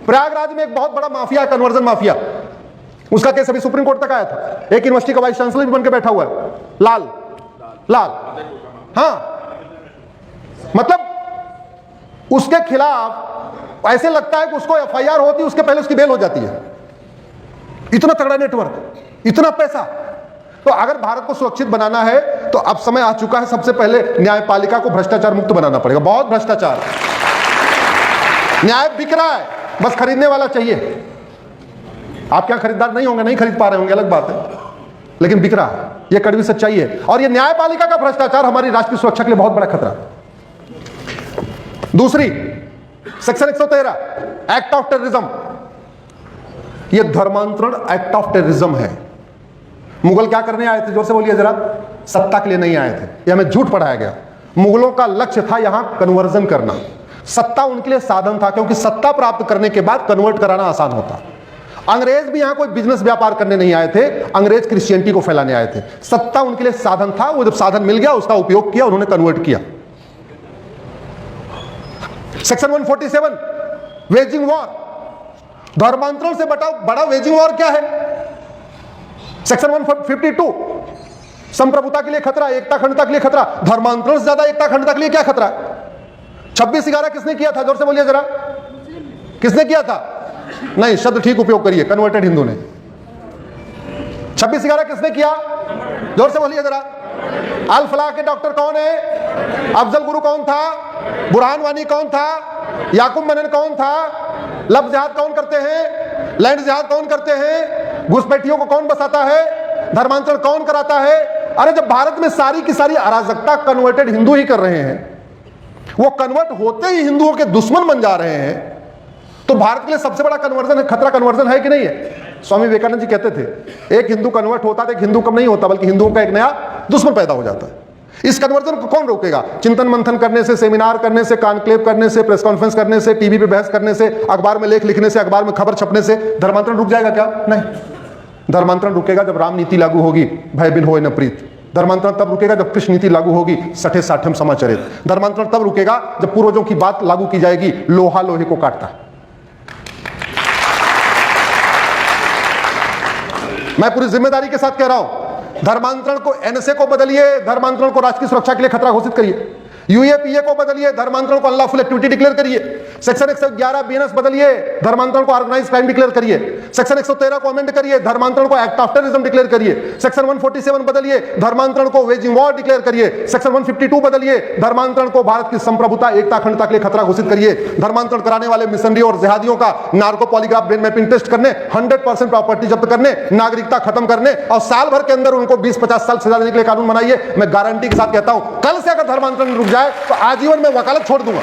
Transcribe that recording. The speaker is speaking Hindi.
प्रयागराज में एक बहुत बड़ा माफिया, कन्वर्जन माफिया, उसका केस अभी सुप्रीम कोर्ट तक आया था। एक यूनिवर्सिटी का वाइस चांसलर भी बन के बैठा हुआ है, लाल। हाँ, मतलब उसके खिलाफ ऐसे लगता है कि उसको एफआईआर होती, उसके पहले उसकी बेल हो जाती है। इतना तगड़ा नेटवर्क, इतना पैसा। तो अगर भारत को सुरक्षित बनाना है तो अब समय आ चुका है, सबसे पहले न्यायपालिका को भ्रष्टाचार मुक्त बनाना पड़ेगा। बहुत भ्रष्टाचार, न्याय बिक रहा है, बस खरीदने वाला चाहिए। आप क्या खरीदार नहीं होंगे, नहीं खरीद पा रहे होंगे, अलग बात है, लेकिन बिक रहा है, यह कड़वी सच्चाई है। और यह न्यायपालिका का भ्रष्टाचार हमारी राष्ट्र की सुरक्षा के लिए बहुत बड़ा खतरा है। दूसरी, सेक्शन 113 एक्ट ऑफ टेररिज्म, यह धर्मांतरण एक्ट ऑफ टेररिज्म है। मुगल क्या करने आए थे, जोर से बोलिए जरा। सत्ता के लिए नहीं आए थे, यह हमें झूठ पढ़ाया गया। मुगलों का लक्ष्य था यहां कन्वर्जन करना, सत्ता उनके लिए साधन था, क्योंकि सत्ता प्राप्त करने के बाद कन्वर्ट कराना आसान होता। अंग्रेज भी यहां कोई बिजनेस व्यापार करने नहीं आए थे, अंग्रेज क्रिश्चियनिटी को फैलाने आए थे। सत्ता उनके लिए साधन था, वो जब साधन मिल गया उसका उपयोग किया, उन्होंने कन्वर्ट किया। सेक्शन 147 वेजिंग वॉर, धर्मांतरण से बड़ा वेजिंग वॉर क्या है? सेक्शन 152 संप्रभुता के लिए खतरा, एकता अखंडता के लिए खतरा। धर्मांतरण से ज्यादा एकता अखंडता के लिए क्या खतरा है? 26/11 किसने किया था, जोर से बोलिए जरा। किसने किया था? नहीं, शब्द ठीक उपयोग करिए, कन्वर्टेड हिंदू ने। 26/11 किसने किया, जोर से बोलिए जरा। अल फलाह के डॉक्टर कौन है? अफजल गुरु कौन था? बुरहान वानी कौन था? याकूब मनन कौन था? लफ्ज जिहाद कौन करते हैं? लैंड जिहाद कौन करते हैं? घुसपैठियों को कौन बसाता है? धर्मांतरण कौन कराता है? अरे जब भारत में सारी की सारी अराजकता कन्वर्टेड हिंदू ही कर रहे हैं, वो कन्वर्ट होते ही हिंदुओं के दुश्मन बन जा रहे हैं, तो भारत के लिए सबसे बड़ा कन्वर्जन है, खतरा कन्वर्जन है कि नहीं है? स्वामी विवेकानंद जी कहते थे, एक हिंदू कन्वर्ट होता तो एक हिंदू कम नहीं होता, बल्कि हिंदुओं का एक नया दुश्मन पैदा हो जाता है। इस कन्वर्जन को कौन रोकेगा? चिंतन मंथन करने से, सेमिनार करने से, कॉन्क्लेव करने से, प्रेस कॉन्फ्रेंस करने से, टीवी पे बहस करने से, अखबार में लेख लिखने से, अखबार में खबर छपने से धर्मांतरण रुक जाएगा क्या? नहीं, धर्मांतरण रुकेगा जब राम नीति लागू होगी, भय बिन होए न प्रीत। धर्मांतरण तब रुकेगा जब कृष्ण नीति लागू होगी, सठे साठम समाचरित। धर्मांतरण तब रुकेगा जब पूर्वजों की बात लागू की जाएगी, लोहा लोहे को काटता। मैं पूरी जिम्मेदारी के साथ कह रहा हूं, धर्मांतरण को एनएसए को बदलिए, धर्मांतरण को राष्ट्र की सुरक्षा के लिए खतरा घोषित करिए। यूएपीए को बदलिए, धर्मांतरण को अनलॉफुल एक्टिविटी डिक्लेयर करिए। सेक्शन 111 बीएनएस बदलिए, धर्मांतरण को ऑर्गेनाइज्ड क्राइम डिक्लेयर करिए। सेक्शन 113 को अमेंड करिए, धर्मांतरण को एक्ट ऑफ टेररिज्म डिक्लेयर करिए। सेक्शन 147 बदलिए, धर्मांतरण को वेजिंग वॉर डिक्लेयर करिए। सेक्शन 152 बदलिए, धर्मांतरण को भारत की संप्रभुता, एकता, अखंडता के लिए खतरा घोषित करिए। धर्मांतरण कराने वाले मिशनरी और जिहादियों का narco polygraph brain mapping test करने, 100% प्रॉपर्टी जब्त करने, नागरिकता खत्म करने और साल भर के अंदर उनको 20-50 साल सजा देने के लिए कानून बनाइए। मैं गारंटी के साथ कहता हूं, कल से अगर धर्मांतरण रुक जाए तो आजीवन में वकालत छोड़ दूंगा।